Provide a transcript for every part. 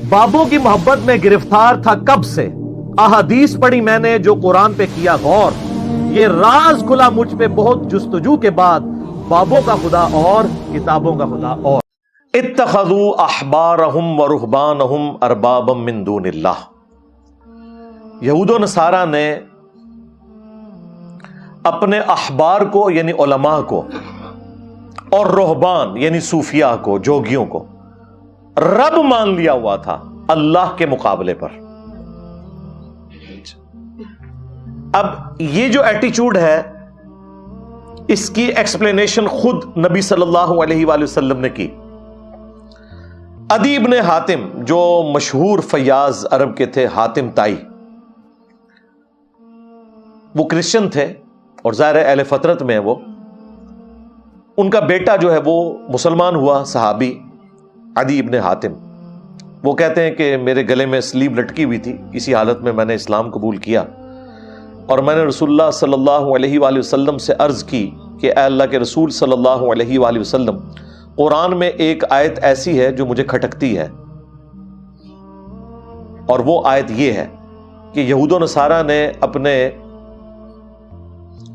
بابوں کی محبت میں گرفتار تھا کب سے، احادیث پڑھی میں نے جو قرآن پہ کیا غور، یہ راز کھلا مجھ پہ بہت جستجو کے بعد، بابوں کا خدا اور کتابوں کا خدا اور۔ اتخذوا احبارہم ورہبانہم اربابا من دون اللہ، یہود و نصارہ نے اپنے احبار کو یعنی علماء کو اور رہبان یعنی صوفیاء کو، جوگیوں کو رب مان لیا ہوا تھا اللہ کے مقابلے پر۔ اب یہ جو ایٹیچیوڈ ہے اس کی ایکسپلینیشن خود نبی صلی اللہ علیہ وآلہ وسلم نے کی۔ عدی ابن حاتم جو مشہور فیاض عرب کے تھے، حاتم تائی، وہ کرسچن تھے اور ظاہر اہل فطرت میں وہ، ان کا بیٹا جو ہے وہ مسلمان ہوا، صحابی عدی ابن حاتم۔ وہ کہتے ہیں کہ میرے گلے میں سلیب لٹکی ہوئی تھی، اسی حالت میں نے اسلام قبول کیا، اور میں نے رسول اللہ صلی اللہ علیہ وآلہ وسلم سے عرض کی کہ اے اللہ کے رسول صلی اللہ علیہ وآلہ وسلم، قرآن میں ایک آیت ایسی ہے جو مجھے کھٹکتی ہے، اور وہ آیت یہ ہے کہ یہود و نصارہ نے اپنے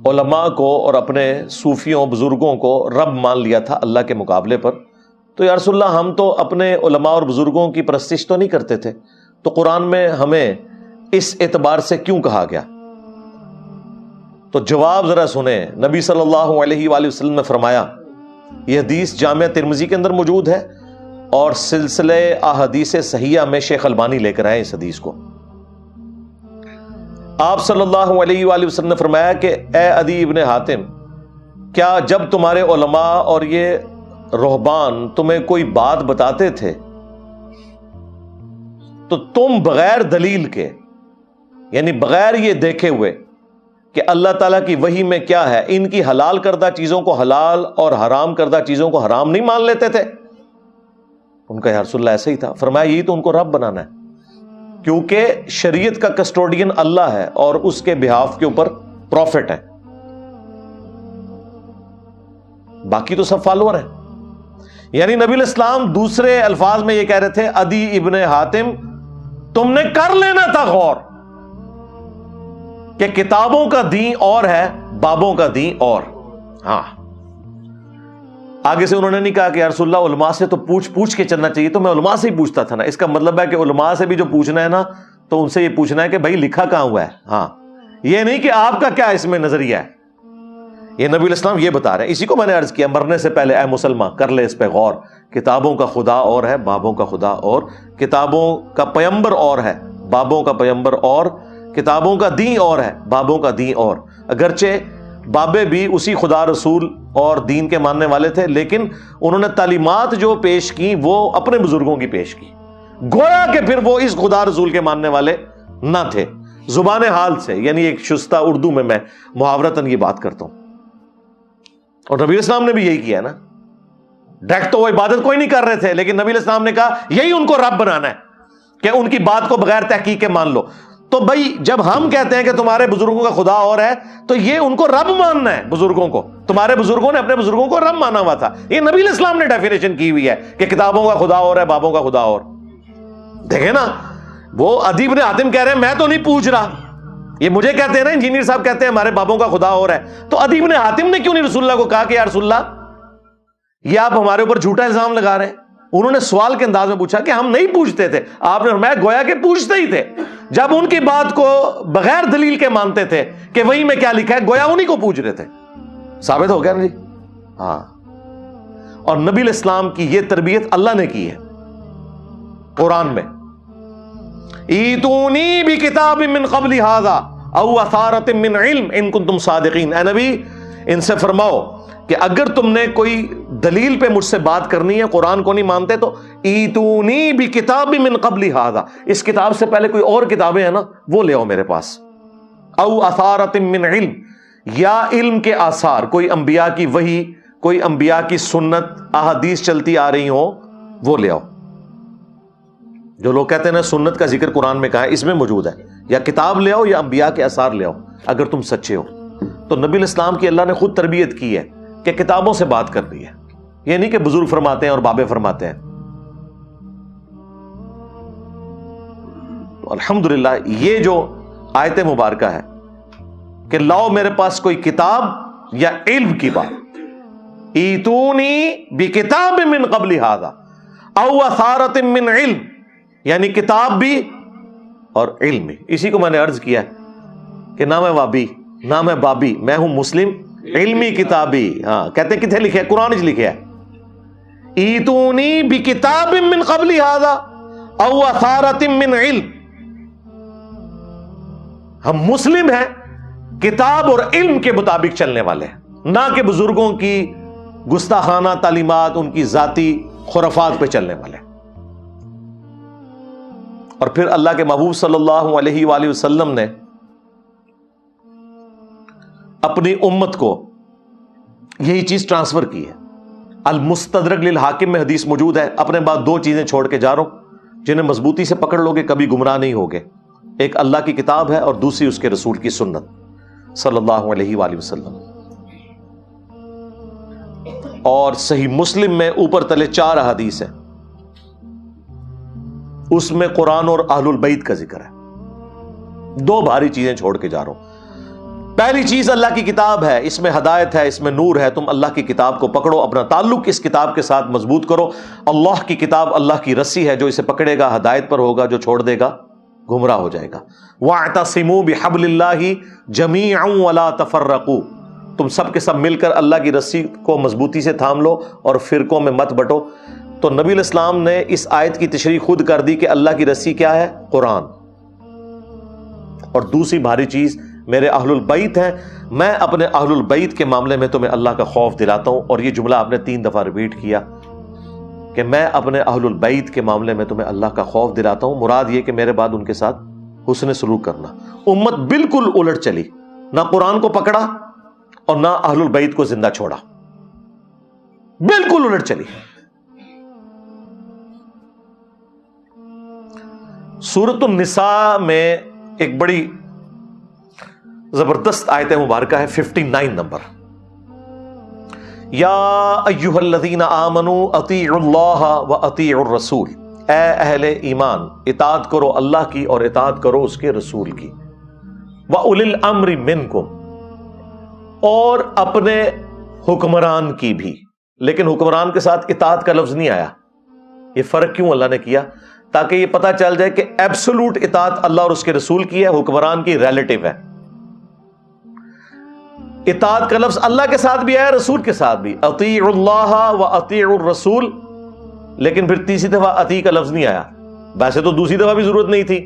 علماء کو اور اپنے صوفیوں بزرگوں کو رب مان لیا تھا اللہ کے مقابلے پر، تو یا رسول اللہ ہم تو اپنے علماء اور بزرگوں کی پرستش تو نہیں کرتے تھے، تو قرآن میں ہمیں اس اعتبار سے کیوں کہا گیا؟ تو جواب ذرا سنیں، نبی صلی اللہ علیہ وآلہ وسلم نے فرمایا، یہ حدیث جامعہ ترمذی کے اندر موجود ہے، اور سلسلہ احادیث صحیحہ میں شیخ البانی لے کر آئے اس حدیث کو۔ آپ صلی اللہ علیہ وآلہ وسلم نے فرمایا کہ اے عدی ابن حاتم، کیا جب تمہارے علماء اور یہ رہبان تمہیں کوئی بات بتاتے تھے تو تم بغیر دلیل کے، یعنی بغیر یہ دیکھے ہوئے کہ اللہ تعالیٰ کی وحی میں کیا ہے، ان کی حلال کردہ چیزوں کو حلال اور حرام کردہ چیزوں کو حرام نہیں مان لیتے تھے؟ ان کا یا رسول اللہ ایسا ہی تھا۔ فرمایا یہی تو ان کو رب بنانا ہے، کیونکہ شریعت کا کسٹوڈین اللہ ہے اور اس کے بہاف کے اوپر پروفٹ ہے، باقی تو سب فالوور ہیں۔ یعنی نبی الاسلام دوسرے الفاظ میں یہ کہہ رہے تھے، عدی ابن حاتم تم نے کر لینا تھا غور کہ کتابوں کا دین اور ہے، بابوں کا دین اور۔ ہاں، آگے سے انہوں نے نہیں کہا کہ یا رسول اللہ علماء سے تو پوچھ کے چلنا چاہیے، تو میں علماء سے ہی پوچھتا تھا نا۔ اس کا مطلب ہے کہ علماء سے بھی جو پوچھنا ہے نا، تو ان سے یہ پوچھنا ہے کہ بھائی لکھا کہاں ہوا ہے۔ ہاں، یہ نہیں کہ آپ کا کیا اس میں نظریہ ہے، یہ نبی الاسلام یہ بتا رہے ہیں۔ اسی کو میں نے عرض کیا مرنے سے پہلے، اے مسلمان کر لے اس پہ غور، کتابوں کا خدا اور ہے، بابوں کا خدا اور، کتابوں کا پیمبر اور ہے، بابوں کا پیمبر اور، کتابوں کا دین اور ہے، بابوں کا دین اور۔ اگرچہ بابے بھی اسی خدا رسول اور دین کے ماننے والے تھے، لیکن انہوں نے تعلیمات جو پیش کی وہ اپنے بزرگوں کی پیش کی، گویا کہ پھر وہ اس خدا رسول کے ماننے والے نہ تھے، زبان حال سے، یعنی ایک شستہ اردو میں محاورتاً یہ بات کرتا ہوں۔ اور نبی اسلام نے بھی یہی کیا نا، ڈائریکٹ تو وہ عبادت کوئی نہیں کر رہے تھے، لیکن نبی اسلام نے کہا یہی ان کو رب بنانا ہے کہ ان کی بات کو بغیر تحقیق کے مان لو۔ تو بھائی جب ہم کہتے ہیں کہ تمہارے بزرگوں کا خدا اور ہے، تو یہ ان کو رب ماننا ہے، بزرگوں کو۔ تمہارے بزرگوں نے اپنے بزرگوں کو رب مانا ہوا تھا، یہ نبی الاسلام نے ڈیفینیشن کی ہوئی ہے کہ کتابوں کا خدا اور ہے، بابوں کا خدا اور۔ دیکھیں نا، وہ عدی ابن حاتم کہہ رہے ہیں میں تو نہیں پوچھ رہا، یہ مجھے کہتے ہیں نا انجینئر صاحب کہتے ہیں ہمارے بابوں کا خدا اور ہے، تو عدی ابن حاتم نے کیوں نہیں رسول اللہ کو کہا کہ یا رسول اللہ یہ آپ ہمارے اوپر جھوٹا الزام لگا رہے ہیں؟ انہوں نے سوال کے انداز میں پوچھا کہ ہم نہیں پوچھتے تھے، آپ نے فرمایا گویا کہ پوچھتے ہی تھے، جب ان کی بات کو بغیر دلیل کے مانتے تھے کہ وہی میں کیا لکھا ہے، گویا انہی کو پوچھ رہے تھے۔ ثابت ہو گیا نا جی؟ ہاں، اور نبی الاسلام کی یہ تربیت اللہ نے کی ہے قرآن میں، ایتونی بکتاب من قبل ھذا او اثارۃ من علم ان کنتم صادقین۔ اے نبی ان سے فرماؤ کہ اگر تم نے کوئی دلیل پہ مجھ سے بات کرنی ہے، قرآن کو نہیں مانتے، تو ایتونی بکتاب من قبل ھذا، اس کتاب سے پہلے کوئی اور کتابیں ہیں نا وہ لے آؤ میرے پاس، او اثارۃ من علم، یا علم کے آثار، کوئی انبیاء کی وحی، کوئی انبیاء کی سنت، احادیث چلتی آ رہی ہوں وہ لے آؤ۔ جو لوگ کہتے ہیں نا سنت کا ذکر قرآن میں کہا ہے، اس میں موجود ہے، یا کتاب لے آؤ یا انبیاء کے آثار لے آؤ اگر تم سچے ہو۔ تو نبی الاسلام کی اللہ نے خود تربیت کی ہے کہ کتابوں سے بات کر رہی ہے، یہ نہیں کہ بزرگ فرماتے ہیں اور بابے فرماتے ہیں۔ الحمدللہ یہ جو آیت مبارکہ ہے کہ لاؤ میرے پاس کوئی کتاب یا علم کی بات، ایتونی بکتاب من قبل ھذا او اثارۃ من علم، یعنی کتاب بھی اور علم بھی. اسی کو میں نے عرض کیا کہ نہ میں وابی نہ میں بابی، میں ہوں مسلم علمی کتابی. ہاں کہتے ہیں کتنے لکھے ہے؟ قرآن وچ لکھے ہے ایتونی بکتاب من قبل ھذا او اثارۃ من علم. ہم مسلم ہیں کتاب اور علم کے مطابق چلنے والے ہیں، نہ کہ بزرگوں کی گستاخانہ تعلیمات، ان کی ذاتی خرافات پہ چلنے والے. اور پھر اللہ کے محبوب صلی اللہ علیہ وآلہ وسلم نے اپنی امت کو یہی چیز ٹرانسفر کی ہے. المستدرک للحاکم میں حدیث موجود ہے. اپنے بعد دو چیزیں چھوڑ کے جا رہا ہوں جنہیں مضبوطی سے پکڑ لو گے کبھی گمراہ نہیں ہوگے. ایک اللہ کی کتاب ہے اور دوسری اس کے رسول کی سنت صلی اللہ علیہ وآلہ وسلم. اور صحیح مسلم میں اوپر تلے 4 احادیث ہیں، اس میں قرآن اور اہل البیت کا ذکر ہے. 2 بھاری چیزیں چھوڑ کے جا رہا ہوں. پہلی چیز اللہ کی کتاب ہے، اس میں ہدایت ہے، اس میں نور ہے. تم اللہ کی کتاب کو پکڑو، اپنا تعلق اس کتاب کے ساتھ مضبوط کرو. اللہ کی کتاب اللہ کی رسی ہے، جو اسے پکڑے گا ہدایت پر ہوگا، جو چھوڑ دے گا گمراہ ہو جائے گا. وَاعْتَصِمُوا بِحَبْلِ اللَّهِ جَمِيعًا وَلَا تَفَرَّقُوا، تم سب کے سب مل کر اللہ کی رسی کو مضبوطی سے تھام لو اور فرقوں میں مت بٹو. تو نبی علیہ السلام نے اس آیت کی تشریح خود کر دی کہ اللہ کی رسی کیا ہے؟ قرآن. اور دوسری بھاری چیز میرے اہل البیت ہیں، میں اپنے اہل البیت کے معاملے میں تمہیں اللہ کا خوف دلاتا ہوں. اور یہ جملہ آپ نے 3 دفعہ ریپیٹ کیا کہ میں اپنے اہل البیت کے معاملے میں تمہیں اللہ کا خوف دلاتا ہوں. مراد یہ کہ میرے بعد ان کے ساتھ حسن سلوک کرنا. امت بالکل الٹ چلی، نہ قرآن کو پکڑا اور نہ اہل البیت کو زندہ چھوڑا، بالکل الٹ چلی. سورۃ النساء میں ایک بڑی زبردست آیت مبارکہ ہے 59 نمبر. یا ایھا الذین آمنوا اطیعوا اللہ واطیعوا الرسول، اے اہل ایمان اطاعت کرو اللہ کی اور اطاعت کرو اس کے رسول کی. وَأُولِي الْأَمْرِ مِنْكُمْ، اور اپنے حکمران کی بھی. لیکن حکمران کے ساتھ اطاعت کا لفظ نہیں آیا. یہ فرق کیوں اللہ نے کیا؟ تاکہ یہ پتہ چل جائے کہ ایبسولوٹ اطاعت اللہ اور اس کے رسول کی ہے، حکمران کی ریلیٹو ہے. اطاعت کا لفظ اللہ کے ساتھ بھی ہے، رسول کے ساتھ بھی، اطیعوا اللہ واطیعوا الرسول. لیکن پھر تیسری دفعہ اطیع کا لفظ نہیں آیا. ویسے تو دوسری دفعہ بھی ضرورت نہیں تھی.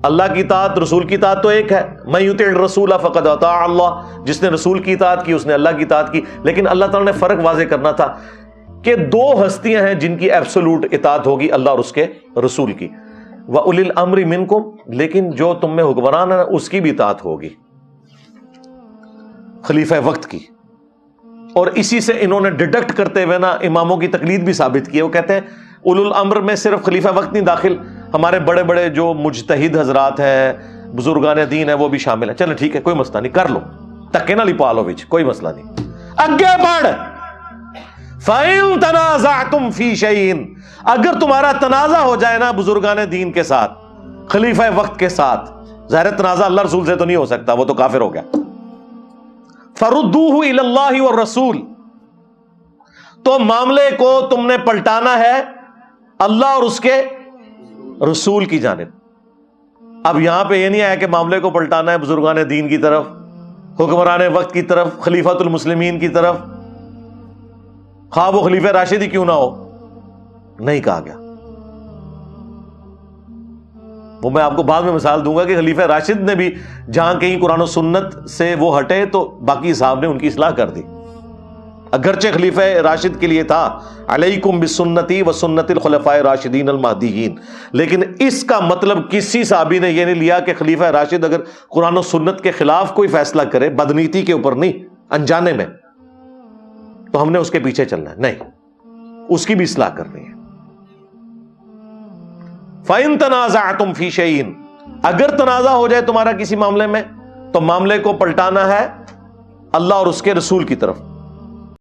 اللہ کی اطاعت رسول کی اطاعت تو ایک ہے، من یطع الرسول فقد اطاع اللہ، جس نے رسول کی اطاعت کی اس نے اللہ کی اطاعت کی. لیکن اللہ تعالیٰ نے فرق واضح کرنا تھا کہ 2 ہستیاں ہیں جن کی ایبسولوٹ اطاعت ہوگی اللہ اور اس کے رسول کی. وَأُولِي الْأَمْرِ مِنْكُمْ، لیکن جو تم میں حکمران ہے اس کی بھی اطاعت ہوگی، خلیفہ وقت کی. اور اسی سے انہوں نے ڈیڈکٹ کرتے ہوئے نا اماموں کی تقلید بھی ثابت کی ہے. وہ کہتے ہیں اولو الامر میں صرف خلیفہ وقت نہیں داخل، ہمارے بڑے بڑے جو مجتہد حضرات ہیں، بزرگان دین ہیں، وہ بھی شامل ہیں. چلے ٹھیک ہے، کوئی مسئلہ نہیں، کر لو، تکے نہ لپا لو وچ، کوئی مسئلہ نہیں. اگے بڑھ. فَإِن تَنَازَعْتُمْ فِي شَيْءٍ، اگر تمہارا تنازع ہو جائے نا بزرگان دین کے ساتھ، خلیفہ وقت کے ساتھ، ظاہر تنازع اللہ رسول سے تو نہیں ہو سکتا، وہ تو کافر ہو گیا. فَرُدُّوهُ إِلَى اللَّهِ وَالرَّسُولِ، تو معاملے کو تم نے پلٹانا ہے اللہ اور اس کے رسول کی جانب. اب یہاں پہ یہ نہیں آیا کہ معاملے کو پلٹانا ہے بزرگان دین کی طرف، حکمران وقت کی طرف، خلیفۃ المسلمین کی طرف، خواہ وہ خلیفہ راشد ہی کیوں نہ ہو. نہیں کہا گیا. وہ میں آپ کو بعد میں مثال دوں گا کہ خلیفہ راشد نے بھی جہاں کہیں قرآن و سنت سے وہ ہٹے تو باقی صاحب نے ان کی اصلاح کر دی. اگرچہ خلیفہ راشد کے لیے تھا علیکم بسنتی و سنت الخلفاء راشدین المہدیین، لیکن اس کا مطلب کسی صحابی نے یہ نہیں لیا کہ خلیفہ راشد اگر قرآن و سنت کے خلاف کوئی فیصلہ کرے، بدنیتی کے اوپر نہیں، انجانے میں، تو ہم نے اس کے پیچھے چلنا ہے. نہیں، اس کی بھی اصلاح کرنی ہے. فَإِن تَنَازَعْتُمْ فِي شَيْءٍ، اگر تنازع ہو جائے تمہارا کسی معاملے میں تو معاملے کو پلٹانا ہے اللہ اور اس کے رسول کی طرف.